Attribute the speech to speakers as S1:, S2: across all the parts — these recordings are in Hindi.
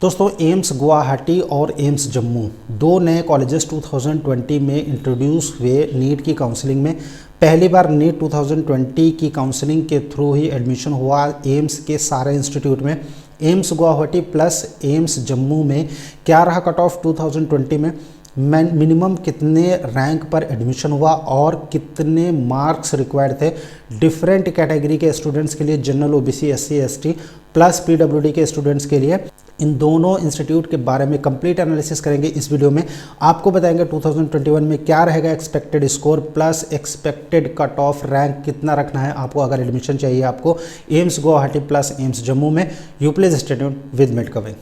S1: दोस्तों एम्स गुवाहाटी और एम्स जम्मू दो नए कॉलेजेस 2020 में इंट्रोड्यूस हुए नीट की काउंसलिंग में। पहली बार नीट 2020 की काउंसलिंग के थ्रू ही एडमिशन हुआ एम्स के सारे इंस्टीट्यूट में। एम्स गुवाहाटी प्लस एम्स जम्मू में क्या रहा कट ऑफ 2020 में, मिनिमम कितने रैंक पर एडमिशन हुआ और कितने मार्क्स रिक्वायर्ड थे डिफरेंट कैटेगरी के स्टूडेंट्स के लिए, general, OBC, SC, ST plus PWD के स्टूडेंट्स के लिए। इन दोनों इंस्टीट्यूट के बारे में कंप्लीट एनालिसिस करेंगे इस वीडियो में। आपको बताएंगे 2021 में क्या रहेगा expected score plus expected cut off rank कितना रखना है आपको अगर एडमिशन चाहिए आपको एम्स गुवाहाटी प्लस एम्स जम्मू में। You please stay tuned with med caving.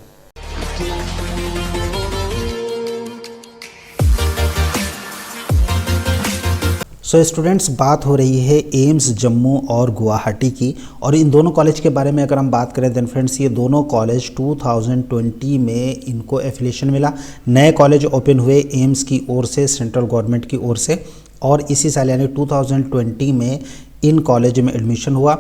S1: So students, बात हो रही है एम्स जम्मू और गुवाहाटी की, और इन दोनों कॉलेज के बारे में अगर हम बात करें देन फ्रेंड्स ये दोनों कॉलेज 2020 में इनको एफिलिएशन मिला। नए कॉलेज ओपन हुए एम्स की ओर से, सेंट्रल गवर्नमेंट की ओर से, और इसी साल यानी 2020 में इन कॉलेज में एडमिशन हुआ।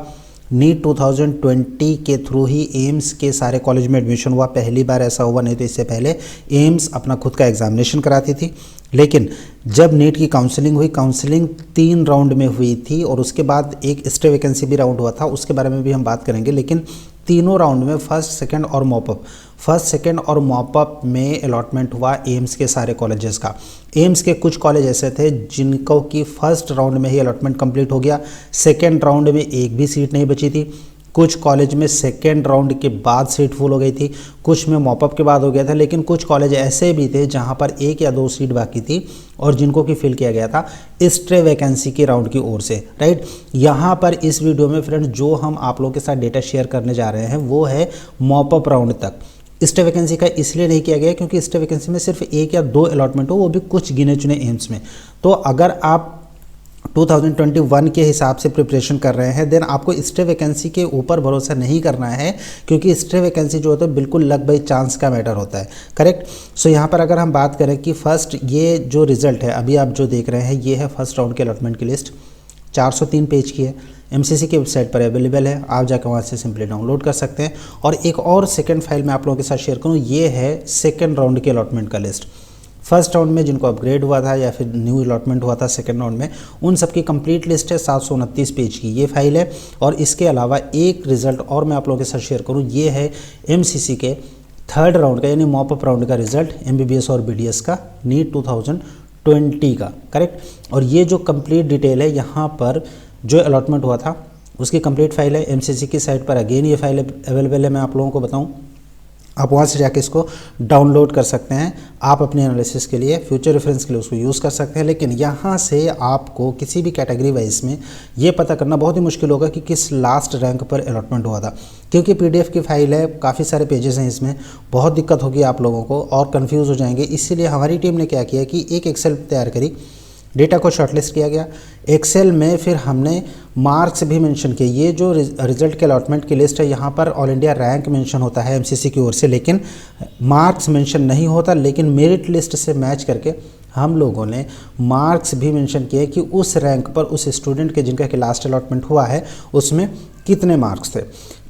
S1: नीट 2020 के थ्रू ही एम्स के सारे कॉलेज में एडमिशन हुआ। पहली बार ऐसा हुआ, नहीं तो इससे पहले एम्स अपना खुद का एग्जामिनेशन कराती थी। लेकिन जब नीट की काउंसलिंग हुई, काउंसलिंग 3 राउंड में हुई थी और उसके बाद एक स्टे वैकेंसी भी राउंड हुआ था, उसके बारे में भी हम बात करेंगे। लेकिन तीनों राउंड में फर्स्ट, सेकंड और मॉपअप, फर्स्ट, सेकंड और मॉपअप में अलॉटमेंट हुआ एम्स के सारे कॉलेजेस का। एम्स के कुछ कॉलेज ऐसे थे जिनको कि फर्स्ट राउंड में ही अलॉटमेंट कंप्लीट हो गया, सेकंड राउंड में एक भी सीट नहीं बची थी। कुछ कॉलेज में सेकेंड राउंड के बाद सीट फुल हो गई थी, कुछ में मॉपअप के बाद हो गया था। लेकिन कुछ कॉलेज ऐसे भी थे जहां पर 1 या 2 सीट बाकी थी और जिनको कि फिल किया गया था स्ट्रे वैकेंसी के राउंड की ओर से, राइट। यहां पर इस वीडियो में फ्रेंड्स जो हम आप लोगों के साथ डेटा शेयर करने जा रहे हैं वो है मॉपअप राउंड तक। स्टे वैकेंसी का इसलिए नहीं किया गया क्योंकि स्टे वैकेंसी में सिर्फ 1 या 2 अलॉटमेंट हो, वो भी कुछ गिने चुने एम्स में। तो अगर आप 2021 के हिसाब से प्रिपरेशन कर रहे हैं देन आपको स्टे वैकेंसी के ऊपर भरोसा नहीं करना है, क्योंकि स्टे वैकेंसी जो होता है बिल्कुल लक बाई चांस का मैटर होता है, करेक्ट। सो यहाँ पर अगर हम बात करें कि फर्स्ट ये जो रिजल्ट है अभी आप जो देख रहे हैं ये है फर्स्ट राउंड के अलॉटमेंट की लिस्ट। 403 पेज की है, एमसीसी की वेबसाइट पर अवेलेबल है, आप जाकर वहाँ से सिंपली डाउनलोड कर सकते हैं। और एक और सेकेंड फाइल मैं आप लोगों के साथ शेयर करूँ, ये है सेकेंड राउंड के अलॉटमेंट का लिस्ट। फर्स्ट राउंड में जिनको अपग्रेड हुआ था या फिर न्यू अलॉटमेंट हुआ था सेकेंड राउंड में, उन सबकी कंप्लीट लिस्ट है। 729 पेज की ये फाइल है। और इसके अलावा एक रिजल्ट और मैं आप लोगों के साथ शेयर करूं, ये है एमसीसी के थर्ड राउंड का यानी मॉपअप राउंड का रिजल्ट, एमबीबीएस और बीडीएस का नीट 2020 का, करेक्ट। और ये जो कंप्लीट डिटेल है यहाँ पर जो अलॉटमेंट हुआ था उसकी कंप्लीट फाइल है। एमसीसी की साइट पर अगेन ये फाइल अवेलेबल है, मैं आप लोगों को बताऊँ, आप वहाँ से जाके इसको डाउनलोड कर सकते हैं। आप अपने एनालिसिस के लिए, फ्यूचर रेफरेंस के लिए उसको यूज़ कर सकते हैं। लेकिन यहाँ से आपको किसी भी कैटेगरी वाइज में ये पता करना बहुत ही मुश्किल होगा कि किस लास्ट रैंक पर अलॉटमेंट हुआ था, क्योंकि पीडीएफ की फाइल है, काफ़ी सारे पेजेस हैं इसमें, बहुत दिक्कत होगी आप लोगों को और कन्फ्यूज़ हो जाएंगे। इसीलिए हमारी टीम ने क्या किया कि एक एक्सेल तैयार करी, डेटा को शॉर्टलिस्ट किया गया एक्सेल में, फिर हमने मार्क्स भी मेंशन किए। ये जो रिजल्ट के अलॉटमेंट की लिस्ट है यहाँ पर ऑल इंडिया रैंक मेंशन होता है एमसीसी की ओर से, लेकिन मार्क्स मेंशन नहीं होता। लेकिन मेरिट लिस्ट से मैच करके हम लोगों ने मार्क्स भी मेंशन किए कि उस रैंक पर उस स्टूडेंट के जिनका कि लास्ट अलॉटमेंट हुआ है उसमें कितने मार्क्स थे।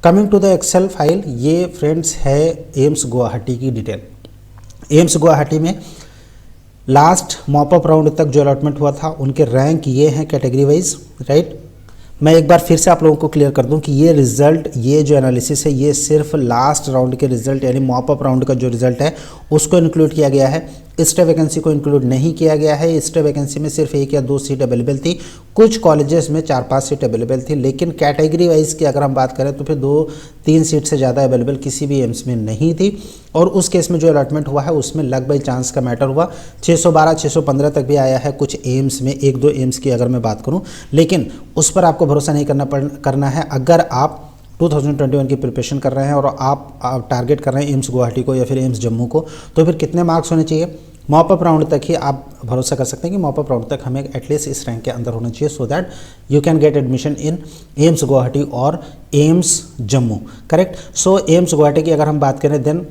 S1: Coming to the excel file, ये फ्रेंड्स है एम्स गुवाहाटी की डिटेल। एम्स गुवाहाटी में लास्ट मॉपअप राउंड तक जो अलॉटमेंट हुआ था उनके रैंक ये हैं कैटेगरी वाइज, राइट। मैं एक बार फिर से आप लोगों को क्लियर कर दूं कि ये रिजल्ट, ये जो एनालिसिस है ये सिर्फ लास्ट राउंड के रिजल्ट यानी मॉपअप राउंड का जो रिजल्ट है उसको इंक्लूड किया गया है। स्टे वैकेंसी को इंक्लूड नहीं किया गया है। स्टे वैकेंसी में सिर्फ 1 या 2 सीट अवेलेबल थी, कुछ कॉलेजेस में 4-5 सीट अवेलेबल थी। लेकिन कैटेगरी वाइज की अगर हम बात करें तो फिर 2-3 सीट से ज़्यादा अवेलेबल किसी भी एम्स में नहीं थी। और उस केस में जो अलॉटमेंट हुआ है उसमें लक बाई चांस का मैटर हुआ। 612, 615 तक भी आया है कुछ एम्स में, 1-2 एम्स की अगर मैं बात करूँ। लेकिन उस पर आपको भरोसा नहीं करना है। अगर आप 2021 की प्रिपरेशन कर रहे हैं और आप टारगेट कर रहे हैं एम्स गुवाहाटी को या फिर एम्स जम्मू को, तो फिर कितने मार्क्स होने चाहिए? मॉपअप राउंड तक ही आप भरोसा कर सकते हैं कि मॉपअप राउंड तक हमें एटलीस्ट इस रैंक के अंदर होना चाहिए, so that you can get admission in AIIMS Guwahati और एम्स जम्मू, करेक्ट। सो एम्स गुवाहाटी की अगर हम बात करें देन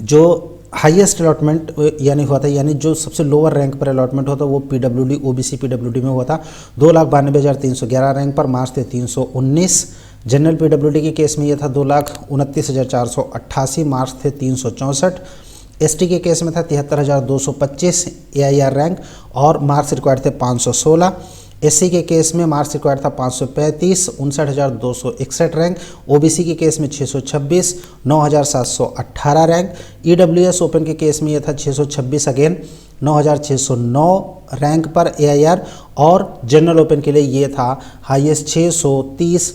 S1: जो हाईएस्ट अलॉटमेंट यानी हुआ था, यानी जो सबसे लोअर रैंक पर अलॉटमेंट होता वो पीडब्ल्यूडी, ओबीसी पीडब्ल्यूडी में हुआ था। 2,92,311 रैंक पर मार्क्स थे 319, जनरल पीडब्ल्यूडी के केस में ये था 2,29,488 मार्क्स थे 364। एसटी के केस में था 73,225 एआईआर रैंक और मार्क्स रिक्वायर्ड थे 516। एससी के केस में मार्क्स रिक्वायर्ड था 535, 59,261 रैंक। ओबीसी के केस में 626, 9,718 रैंक। ईडब्ल्यूएस ओपन के केस में ये था 626 अगेन 9,609 रैंक पर एआईआर, और जनरल ओपन के लिए ये था हाईएस्ट 630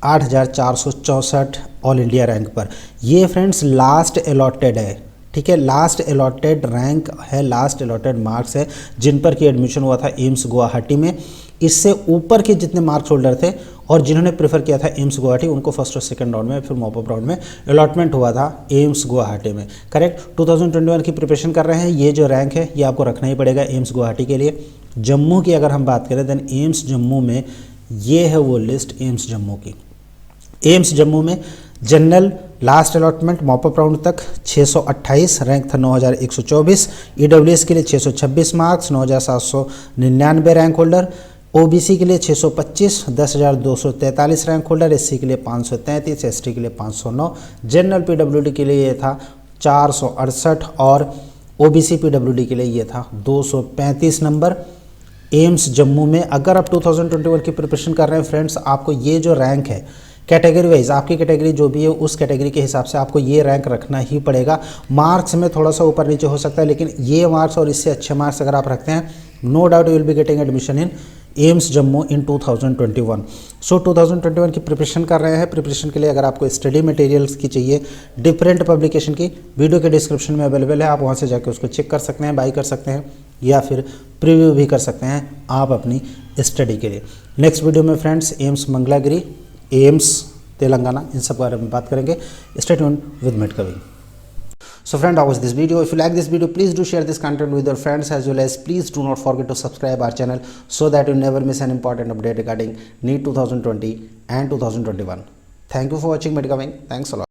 S1: 8,464 ऑल इंडिया रैंक पर। ये फ्रेंड्स लास्ट अलॉटेड है, ठीक है, लास्ट अलॉटेड रैंक है, लास्ट अलॉटेड मार्क्स है जिन पर कि एडमिशन हुआ था एम्स गुवाहाटी में। इससे ऊपर के जितने मार्क्स होल्डर थे और जिन्होंने प्रेफर किया था एम्स गुवाहाटी, उनको फर्स्ट और सेकंड राउंड में फिर मॉपअप राउंड में अलॉटमेंट हुआ था एम्स गुवाहाटी में। करेक्ट। 2021 की प्रिपरेशन कर रहे हैं, ये जो रैंक है ये आपको रखना ही पड़ेगा एम्स गुवाहाटी के लिए। जम्मू की अगर हम बात करें देन एम्स जम्मू में ये है वो लिस्ट एम्स जम्मू की। एम्स जम्मू में general last allotment mop up round तक 628 रैंक था 9,124। ईडब्ल्यूएस के लिए 626 मार्क्स 9,799 रैंक होल्डर। ओबीसी के लिए 625 10,243 रैंक होल्डर। एससी के लिए 533, एसटी के लिए 509। जनरल पीडब्ल्यूडी के लिए ये था 468 और ओबीसी पीडब्ल्यूडी के लिए ये था 235 नंबर। एम्स जम्मू में अगर आप 2021 की प्रिपरेशन कर रहे हैं फ्रेंड्स, आपको ये जो रैंक है कैटेगरी वाइज, आपकी कैटेगरी जो भी है उस कैटेगरी के हिसाब से आपको ये रैंक रखना ही पड़ेगा। मार्क्स में थोड़ा सा ऊपर नीचे हो सकता है, लेकिन ये मार्क्स और इससे अच्छे मार्क्स अगर आप रखते हैं, no doubt you will be getting admission in AIIMS Jammu in 2021। So 2021 की प्रिपरेशन कर रहे हैं। प्रिपरेशन के लिए अगर आपको स्टडी मटेरियल्स की चाहिए डिफरेंट पब्लिकेशन की, वीडियो के डिस्क्रिप्शन में अवेलेबल है, आप वहाँ से जाकर उसको चेक कर सकते हैं, बाई कर सकते हैं या फिर प्रीव्यू भी कर सकते हैं आप अपनी स्टडी के लिए। नेक्स्ट वीडियो में फ्रेंड्स एम्स मंगलागिरी, एम्स तेलंगाना, इन सब बारे में बात करेंगे। Stay tuned with med caving. So friend, how was this video? If you like this video, please do share this content with your friends, as well as please do not forget to subscribe our channel so that you never miss an important update regarding NEET 2020 and 2021. Thank you for watching Medcoming. Thanks a lot.